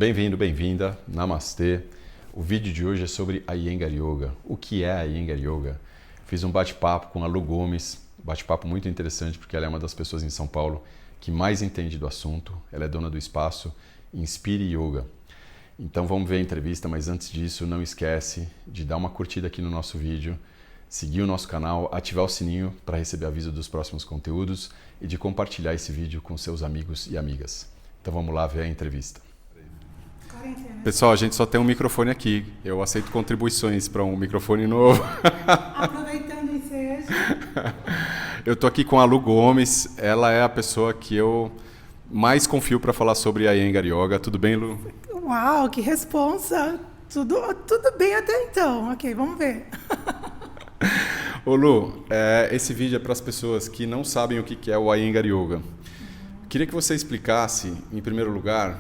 Bem-vindo, bem-vinda, Namastê. O vídeo de hoje é sobre Iyengar Yoga. O que é Iyengar Yoga? Fiz um bate-papo com a Lu Gomes, bate-papo muito interessante porque ela é uma das pessoas em São Paulo que mais entende do assunto. Ela é dona do espaço Inspire Yoga. Então vamos ver a entrevista, mas antes disso não esquece de dar uma curtida aqui no nosso vídeo, seguir o nosso canal, ativar o sininho para receber aviso dos próximos conteúdos e de compartilhar esse vídeo com seus amigos e amigas. Então vamos lá ver a entrevista. Pessoal, a gente só tem um microfone aqui. Eu aceito contribuições para um microfone novo. Aproveitando o ensejo. Eu tô aqui com a Lu Gomes. Ela é a pessoa que eu mais confio para falar sobre a Iyengar Yoga. Tudo bem, Lu? Uau, que responsa! Tudo bem até então. Ok, vamos ver. Ô Lu, esse vídeo é para as pessoas que não sabem o que é o Iyengar Yoga. Queria que você explicasse, em primeiro lugar,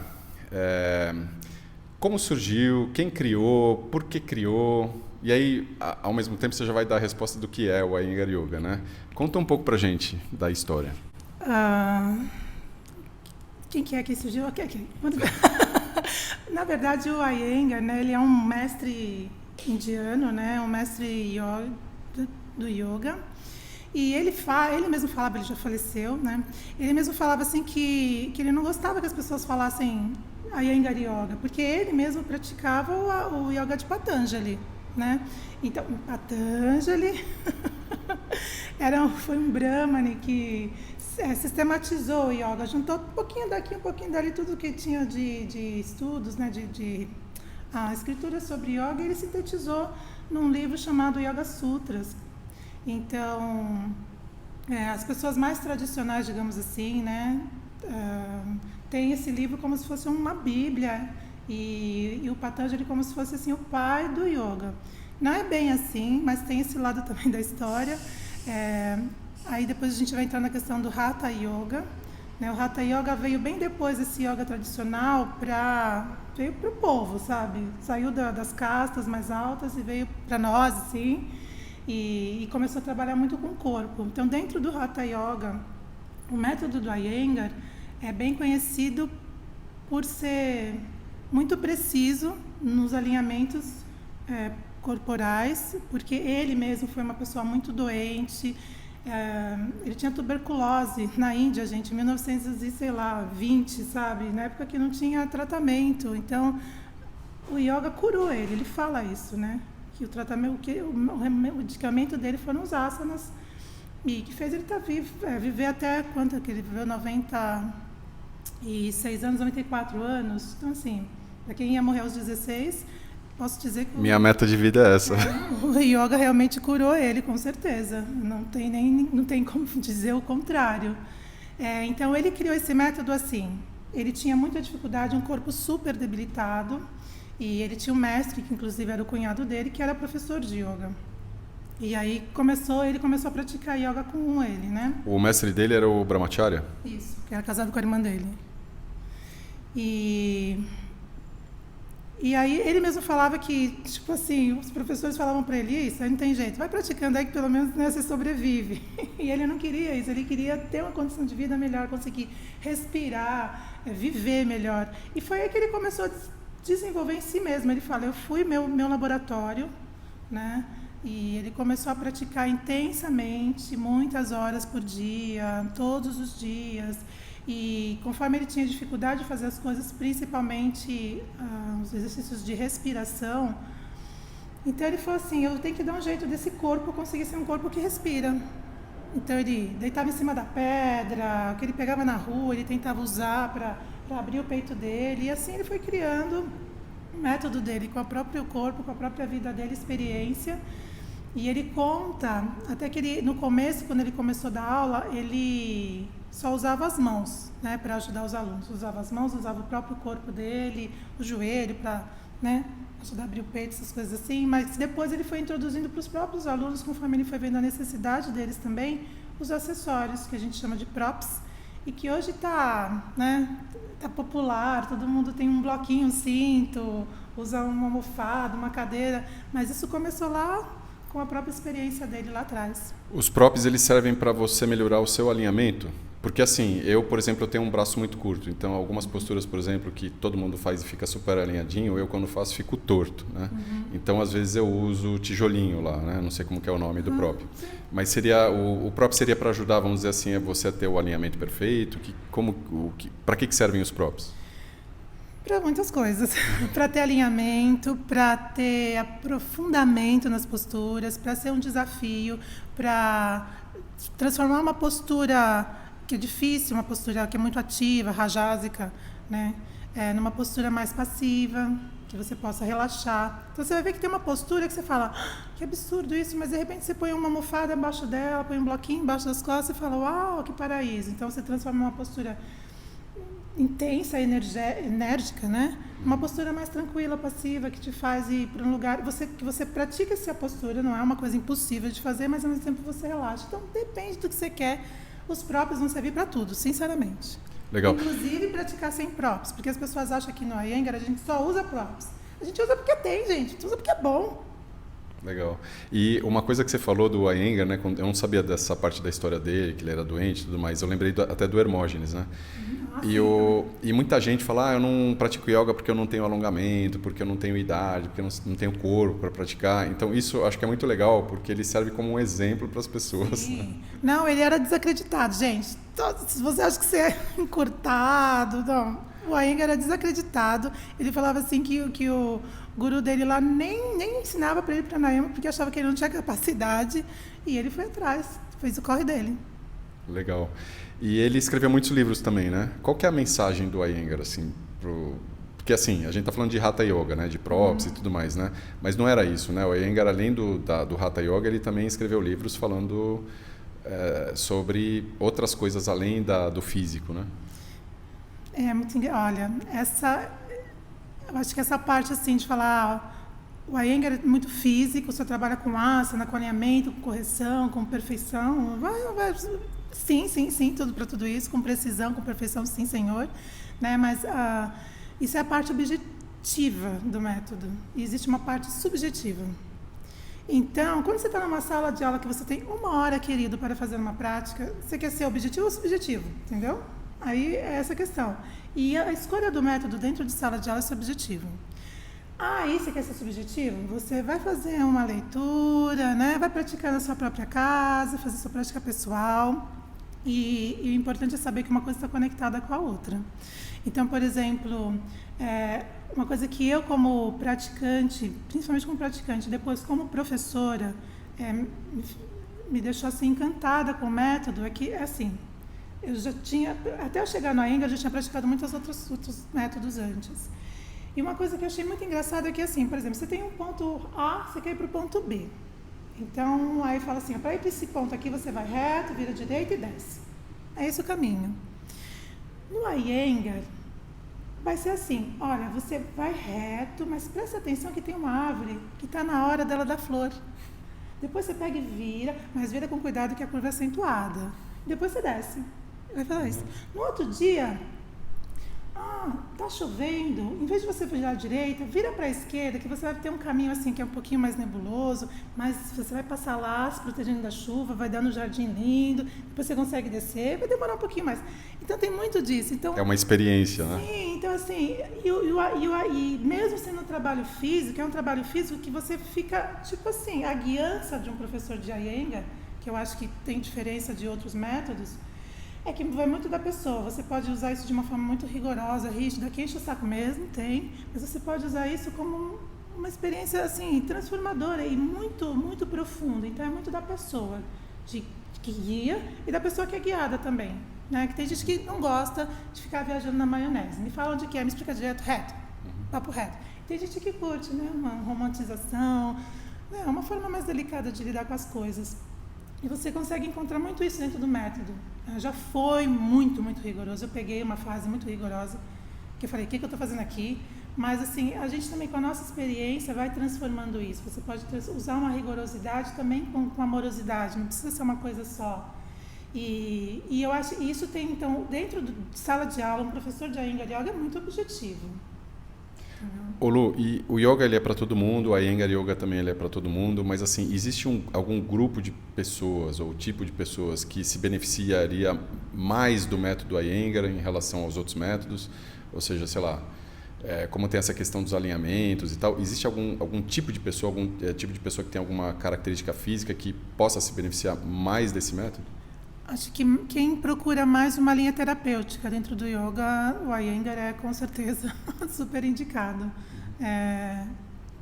como surgiu, quem criou, por que criou, e aí, ao mesmo tempo, você já vai dar a resposta do que é o Iyengar Yoga, né? Conta um pouco pra gente da história. Quem que é que surgiu? Ok. Na verdade, o Iyengar, né, ele é um mestre indiano, né, um mestre do yoga. E ele mesmo falava, ele já faleceu, né? Ele mesmo falava assim que ele não gostava que as pessoas falassem Iyengar Yoga, porque ele mesmo praticava o yoga de Patanjali, né? Então, Patanjali foi um brahmane que sistematizou o yoga, juntou um pouquinho daqui, um pouquinho dali, tudo que tinha de estudos, né? A escritura sobre yoga, ele sintetizou num livro chamado Yoga Sutras. Então, as pessoas mais tradicionais, digamos assim, né, têm esse livro como se fosse uma bíblia e o Patanjali como se fosse assim, o pai do yoga. Não é bem assim, mas tem esse lado também da história. Aí depois a gente vai entrar na questão do Hatha Yoga. Né? O Hatha Yoga veio bem depois desse yoga tradicional veio para o povo, sabe? Saiu das castas mais altas e veio para nós, assim. E começou a trabalhar muito com o corpo. Então, dentro do Hatha Yoga, o método do Iyengar é bem conhecido por ser muito preciso nos alinhamentos corporais, porque ele mesmo foi uma pessoa muito doente. Ele tinha tuberculose na Índia, gente, em 1920, sabe? Na época que não tinha tratamento. Então, o yoga curou ele. Ele fala isso, né? Que o medicamento dele foram os asanas e que fez ele estar vivo, viver até quanto que ele viveu? 96 anos, 94 anos. Então, assim, para quem ia morrer aos 16, posso dizer que minha meta de vida é essa. O yoga realmente curou ele, com certeza. Não tem como dizer o contrário. Então, ele criou esse método assim. Ele tinha muita dificuldade, um corpo super debilitado. E ele tinha um mestre, que inclusive era o cunhado dele, que era professor de yoga. E aí ele começou a praticar yoga com ele, né? O mestre dele era o Brahmacharya? Isso, que era casado com a irmã dele. E aí ele mesmo falava que, tipo assim, os professores falavam para ele, isso aí não tem jeito, vai praticando aí que pelo menos, né, você sobrevive. E ele não queria isso, ele queria ter uma condição de vida melhor, conseguir respirar, viver melhor. E foi aí que ele começou a desenvolver em si mesmo. Ele fala, eu fui meu laboratório, né? E ele começou a praticar intensamente, muitas horas por dia, todos os dias. E conforme ele tinha dificuldade de fazer as coisas, principalmente os exercícios de respiração, então ele falou assim, eu tenho que dar um jeito desse corpo conseguir ser um corpo que respira. Então ele deitava em cima da pedra, que ele pegava na rua, ele tentava usar para abrir o peito dele, e assim ele foi criando o método dele com o próprio corpo, com a própria vida dele, experiência. E ele conta, até que ele, no começo, quando ele começou a dar aula, ele só usava as mãos, né, para ajudar os alunos. Usava as mãos, usava o próprio corpo dele, o joelho para, né, ajudar a abrir o peito, essas coisas assim. Mas depois ele foi introduzindo para os próprios alunos, conforme ele foi vendo a necessidade deles também, os acessórios, que a gente chama de props, e que hoje está, né, tá popular, todo mundo tem um bloquinho, um cinto, usa uma almofada, uma cadeira, mas isso começou lá com a própria experiência dele lá atrás. Os props, eles servem para você melhorar o seu alinhamento? Porque assim, eu, por exemplo, eu tenho um braço muito curto, então algumas posturas, por exemplo, que todo mundo faz e fica super alinhadinho, eu quando faço fico torto, né? Então às vezes eu uso tijolinho lá, né? Não sei como que é o nome do próprio. Mas seria o próprio seria para ajudar, vamos dizer assim, você a ter o alinhamento perfeito, para que servem os próprios? Para muitas coisas. Para ter alinhamento, para ter aprofundamento nas posturas, para ser um desafio, para transformar uma postura que é difícil, uma postura que é muito ativa, rajásica, né? Numa postura mais passiva, que você possa relaxar. Então você vai ver que tem uma postura que você fala, que absurdo isso, mas de repente você põe uma almofada embaixo dela, põe um bloquinho embaixo das costas e fala, uau, que paraíso. Então você transforma uma postura intensa, enérgica, né? Uma postura mais tranquila, passiva, que te faz ir para um lugar que você pratica essa postura, não é uma coisa impossível de fazer, mas ao mesmo tempo você relaxa. Então depende do que você quer. Os próprios vão servir para tudo, sinceramente. Legal. Inclusive praticar sem props, porque as pessoas acham que no Iyengar a gente só usa props. A gente usa porque tem, gente. A gente usa porque é bom. Legal. E uma coisa que você falou do Iyengar, né? Eu não sabia dessa parte da história dele, que ele era doente e tudo mais. Eu lembrei até do Hermógenes, né? E muita gente fala, eu não pratico yoga porque eu não tenho alongamento, porque eu não tenho idade, porque eu não tenho corpo para praticar. Então isso acho que é muito legal, porque ele serve como um exemplo para as pessoas. Sim. Não, ele era desacreditado, gente. Se você acha que você é encurtado, não. O Iyengar era desacreditado. Ele falava assim que o guru dele lá nem ensinava para ele pranayama, porque achava que ele não tinha capacidade. E ele foi atrás, fez o corre dele. Legal. E ele escreveu muitos livros também, né? Qual que é a mensagem do Iyengar, assim, porque assim, a gente está falando de Hatha Yoga, né? De props e tudo mais, né? Mas não era isso, né? O Iyengar, além do Hatha Yoga, ele também escreveu livros falando sobre outras coisas além do físico, né? Olha, eu acho que essa parte assim de falar, o Iyengar é muito físico, você trabalha com asana, com alinhamento, com correção, com perfeição, sim, tudo para tudo isso, com precisão, com perfeição, sim, senhor, né? Mas isso é a parte objetiva do método, e existe uma parte subjetiva. Então, quando você está numa sala de aula que você tem 1 hora, querido, para fazer uma prática, você quer ser objetivo ou subjetivo, entendeu? Aí é essa a questão. E a escolha do método dentro de sala de aula é subjetivo. Aí você quer ser subjetivo? Você vai fazer uma leitura, né? Vai praticar na sua própria casa, fazer sua prática pessoal. E o importante é saber que uma coisa está conectada com a outra. Então, por exemplo, uma coisa que eu como praticante, principalmente como praticante, depois como professora, me deixou assim encantada com o método, é que, assim, eu já tinha, até eu chegar no Iyengar, eu já tinha praticado muitos outros métodos antes. E uma coisa que eu achei muito engraçada é que, assim, por exemplo, você tem um ponto A, você quer ir para o ponto B. Então, aí fala assim, para ir para esse ponto aqui, você vai reto, vira direita e desce. É esse o caminho. No Iyengar, vai ser assim, olha, você vai reto, mas presta atenção que tem uma árvore que está na hora dela dar flor. Depois você pega e vira, mas vira com cuidado que a curva é acentuada. Depois você desce. Vai falar isso. No outro dia, tá chovendo, em vez de você virar à direita, vira para a esquerda, que você vai ter um caminho assim que é um pouquinho mais nebuloso, mas você vai passar lá se protegendo da chuva, vai dar no jardim lindo, depois você consegue descer, vai demorar um pouquinho mais. Então tem muito disso. Então, é uma experiência, né? Sim, então assim, e mesmo sendo um trabalho físico, é um trabalho físico que você fica, tipo assim, a guiança de um professor de Iyengar, que eu acho que tem diferença de outros métodos, é que vai muito da pessoa. Você pode usar isso de uma forma muito rigorosa, rígida, que enche o saco mesmo, tem, mas você pode usar isso como uma experiência assim, transformadora e muito, muito profunda. Então é muito da pessoa que guia e da pessoa que é guiada também. Né? Que tem gente que não gosta de ficar viajando na maionese. Me fala onde que é, me explica direto, reto, papo reto. Tem gente que curte, né? Uma romantização, né? Uma forma mais delicada de lidar com as coisas. E você consegue encontrar muito isso dentro do método. Já foi muito, muito rigoroso. Eu peguei uma fase muito rigorosa, que eu falei, o que eu estou fazendo aqui? Mas, assim, a gente também, com a nossa experiência, vai transformando isso. Você pode usar uma rigorosidade também com amorosidade, não precisa ser uma coisa só. E eu acho que isso tem, então, dentro de sala de aula, um professor de Iyengar Yoga é muito objetivo. Ô Lu, e o yoga ele é para todo mundo, a Iyengar Yoga também ele é para todo mundo, mas assim, existe algum grupo de pessoas ou tipo de pessoas que se beneficiaria mais do método Iyengar em relação aos outros métodos? Ou seja, sei lá, como tem essa questão dos alinhamentos e tal, existe algum tipo de pessoa, tipo de pessoa que tem alguma característica física que possa se beneficiar mais desse método? Acho que quem procura mais uma linha terapêutica dentro do yoga, o Iyengar é com certeza super indicado.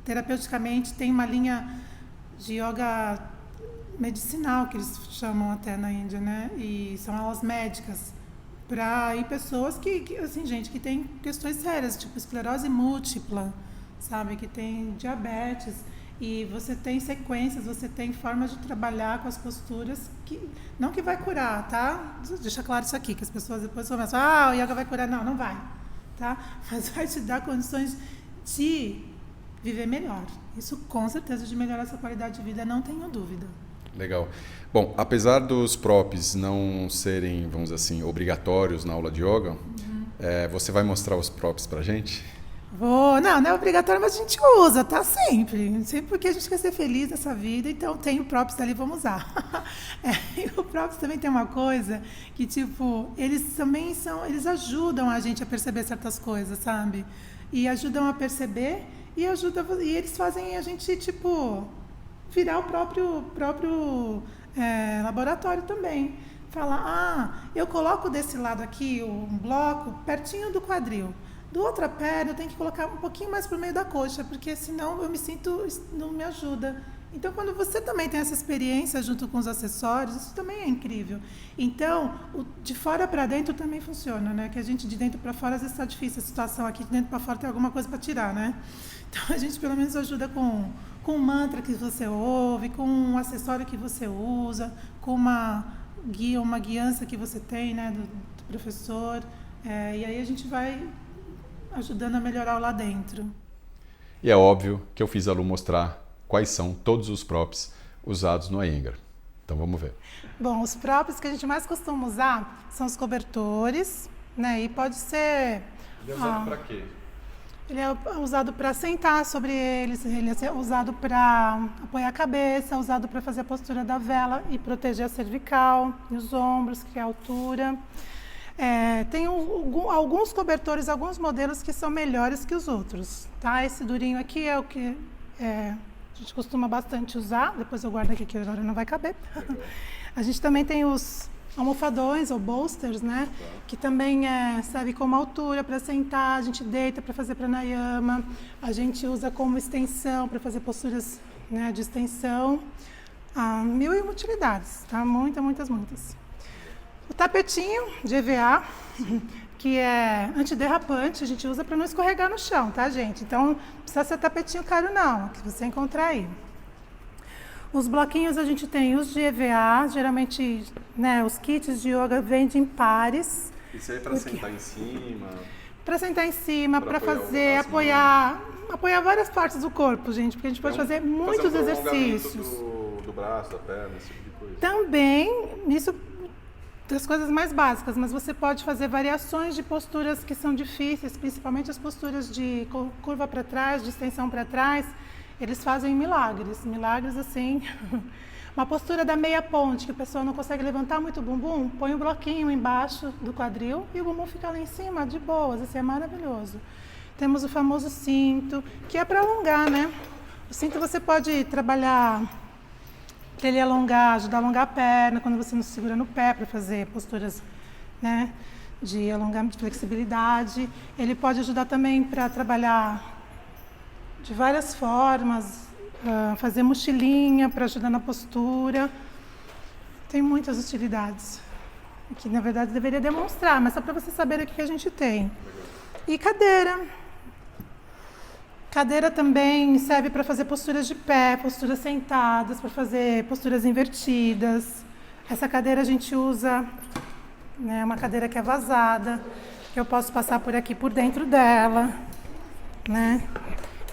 Terapeuticamente tem uma linha de yoga medicinal, que eles chamam até na Índia, né? E são aulas médicas para pessoas assim, gente, que tem questões sérias, tipo esclerose múltipla, sabe? Que tem diabetes. E você tem sequências, você tem formas de trabalhar com as posturas que não que vai curar, tá? Deixa claro isso aqui, que as pessoas depois começam, o yoga vai curar. Não, não vai, tá? Mas vai te dar condições de viver melhor. Isso com certeza de melhorar a sua qualidade de vida, não tenho dúvida. Legal. Bom, apesar dos props não serem, vamos dizer assim, obrigatórios na aula de yoga, você vai mostrar os props pra gente? Vou, não é obrigatório, mas a gente usa, tá? Sempre porque a gente quer ser feliz nessa vida, então tem o props ali, vamos usar. E o props também tem uma coisa que, tipo, eles também eles ajudam a gente a perceber certas coisas, sabe? E ajudam a perceber e eles fazem a gente, tipo, virar o próprio laboratório também. Falar, eu coloco desse lado aqui um bloco pertinho do quadril. Do outra perna eu tenho que colocar um pouquinho mais para o meio da coxa, porque senão eu me sinto, não me ajuda. Então, quando você também tem essa experiência junto com os acessórios, isso também é incrível. Então, de fora para dentro também funciona, né? Que a gente de dentro para fora, às vezes está difícil a situação aqui, de dentro para fora tem alguma coisa para tirar, né? Então, a gente pelo menos ajuda com um mantra que você ouve, com um acessório que você usa, com uma guiança que você tem, né, do professor. E aí a gente vai ajudando a melhorar lá dentro. E é óbvio que eu fiz a Lu mostrar quais são todos os props usados no Iyengar. Então vamos ver. Bom, os props que a gente mais costuma usar são os cobertores, né? E pode ser... Ele é usado para quê? Ele é usado para sentar sobre eles, ele é usado para apoiar a cabeça, usado para fazer a postura da vela e proteger a cervical e os ombros, que é a altura. Tem alguns cobertores, alguns modelos que são melhores que os outros, tá? Esse durinho aqui é o que a gente costuma bastante usar, depois eu guardo aqui que agora não vai caber. A gente também tem os almofadões ou bolsters, né? Que também serve como altura para sentar, a gente deita para fazer pranayama, a gente usa como extensão para fazer posturas, né, de extensão. Mil e uma utilidades, tá? Muitas. O tapetinho de EVA, que é antiderrapante, a gente usa para não escorregar no chão, tá, gente? Então, não precisa ser tapetinho caro, não, que você encontrar aí. Os bloquinhos a gente tem os de EVA, geralmente, né, os kits de yoga vendem em pares. Isso aí é para sentar em cima? Para sentar em cima, para fazer, apoiar várias partes do corpo, gente, porque a gente pode fazer muitos exercícios. Do braço, da perna, esse tipo de coisa. Também, isso das coisas mais básicas, mas você pode fazer variações de posturas que são difíceis, principalmente as posturas de curva para trás, de extensão para trás, eles fazem milagres assim. Uma postura da meia ponte, que a pessoa não consegue levantar muito o bumbum, põe um bloquinho embaixo do quadril e o bumbum fica lá em cima, de boas, assim, é maravilhoso. Temos o famoso cinto, que é para alongar, né? O cinto você pode trabalhar para ele alongar, ajudar a alongar a perna, quando você não se segura no pé para fazer posturas, né, de alongamento, de flexibilidade. Ele pode ajudar também para trabalhar de várias formas, fazer mochilinha para ajudar na postura. Tem muitas utilidades, que na verdade deveria demonstrar, mas só para você saber o que a gente tem. E cadeira. Cadeira também serve para fazer posturas de pé, posturas sentadas, para fazer posturas invertidas. Essa cadeira a gente usa, né, uma cadeira que é vazada, que eu posso passar por aqui por dentro dela, né,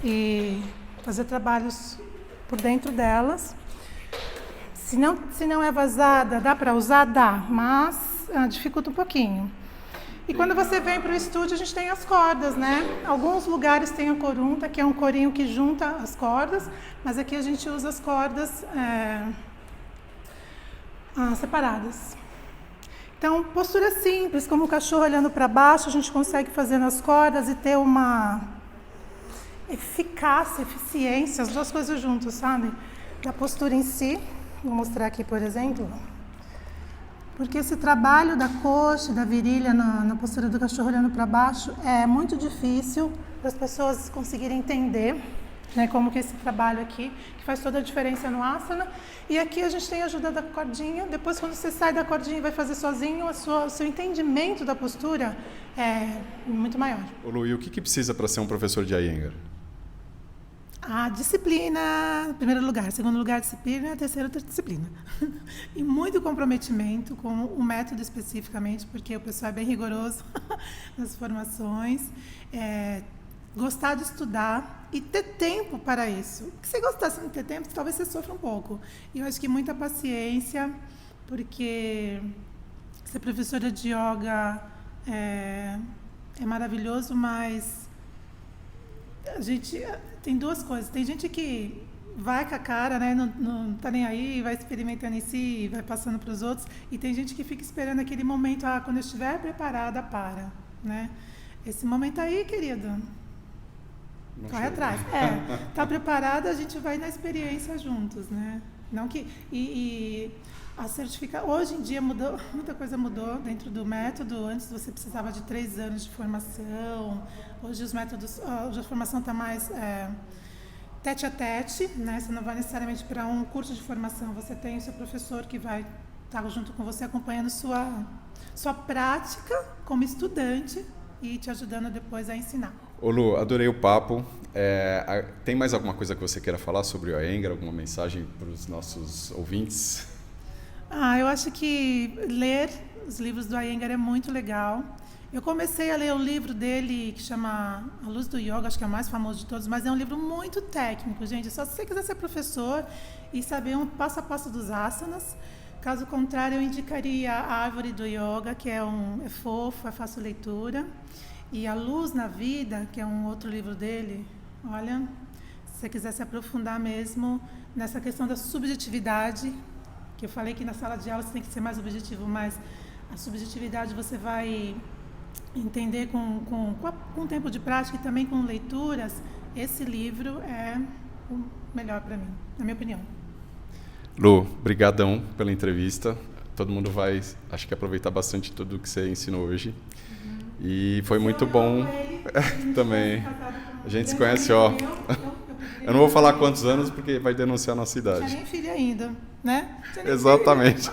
e fazer trabalhos por dentro delas. Se não é vazada, dá para usar? Dá, mas dificulta um pouquinho. E quando você vem para o estúdio, a gente tem as cordas, né? Alguns lugares tem a corunta, que é um corinho que junta as cordas, mas aqui a gente usa as cordas separadas. Então, postura simples, como o cachorro olhando para baixo, a gente consegue fazer nas cordas e ter uma eficácia, eficiência, as duas coisas juntas, sabe? Da postura em si, vou mostrar aqui, por exemplo, porque esse trabalho da coxa, da virilha na postura do cachorro olhando para baixo é muito difícil para as pessoas conseguirem entender, né, como que esse trabalho aqui, que faz toda a diferença no asana. E aqui a gente tem a ajuda da cordinha. Depois, quando você sai da cordinha e vai fazer sozinho, o seu entendimento da postura é muito maior. Ô Lu, e o que precisa para ser um professor de Iyengar? A disciplina, em primeiro lugar. Em segundo lugar, a disciplina. Terceiro, disciplina. E muito comprometimento com o método especificamente, porque o pessoal é bem rigoroso nas formações. Gostar de estudar e ter tempo para isso. Se você gostasse de ter tempo, talvez você sofra um pouco. E eu acho que muita paciência, porque ser professora de yoga é maravilhoso, mas a gente tem duas coisas. Tem gente que vai com a cara, né, não tá nem aí, vai experimentando em si e vai passando para os outros. E tem gente que fica esperando aquele momento, quando eu estiver preparada, para. Né? Esse momento aí, querido, não corre atrás. Tá preparada, a gente vai na experiência juntos, né? Não que a certificação hoje em dia mudou, muita coisa mudou dentro do método. Antes você precisava de 3 anos de formação. Hoje os métodos, hoje a formação está mais tete a tete, né? Você não vai necessariamente para um curso de formação. Você tem o seu professor que vai estar junto com você acompanhando sua prática como estudante e te ajudando depois a ensinar. Ô Lu, adorei o papo. Tem mais alguma coisa que você queira falar sobre o Iyengar? Alguma mensagem para os nossos ouvintes? Eu acho que ler os livros do Iyengar é muito legal. Eu comecei a ler o livro dele que chama A Luz do Yoga, acho que é o mais famoso de todos, mas é um livro muito técnico, gente. Só se você quiser ser professor e saber um passo a passo dos asanas. Caso contrário, eu indicaria A Árvore do Yoga, que é fofo, é fácil leitura. E A Luz na Vida, que é um outro livro dele. Olha, se você quiser se aprofundar mesmo nessa questão da subjetividade, que eu falei que na sala de aula você tem que ser mais objetivo, mas a subjetividade você vai entender com o tempo de prática e também com leituras. Esse livro é o melhor para mim, na minha opinião. Lu, brigadão pela entrevista. Todo mundo vai, acho que aproveitar bastante tudo que você ensinou hoje. E foi muito bom. Também. A gente se conhece, ó. Eu não vou falar quantos anos, porque vai denunciar a nossa idade. Não tinha nem filho ainda, né? Exatamente.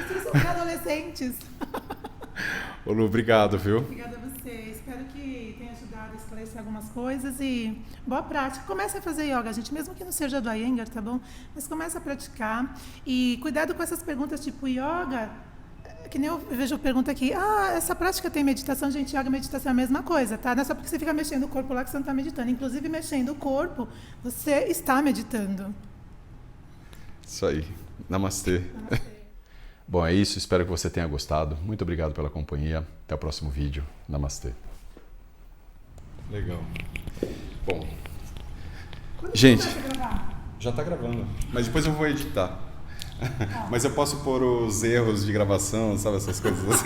Vocês são adolescentes. Ô Lu, obrigado, viu? Obrigada a você. Espero que tenha ajudado a esclarecer algumas coisas e boa prática. Comece a fazer yoga, gente, mesmo que não seja do Iyengar, tá bom? Mas comece a praticar e cuidado com essas perguntas tipo yoga. Que nem eu vejo pergunta aqui, essa prática tem meditação? Gente, yoga e meditação é a mesma coisa, tá? Não é só porque você fica mexendo o corpo lá que você não está meditando. Inclusive, mexendo o corpo, você está meditando. Isso aí. Namastê. Bom, é isso. Espero que você tenha gostado. Muito obrigado pela companhia. Até o próximo vídeo. Namastê. Legal. Bom. Gente, já está gravando. Mas depois eu vou editar. Mas eu posso pôr os erros de gravação, sabe, essas coisas assim.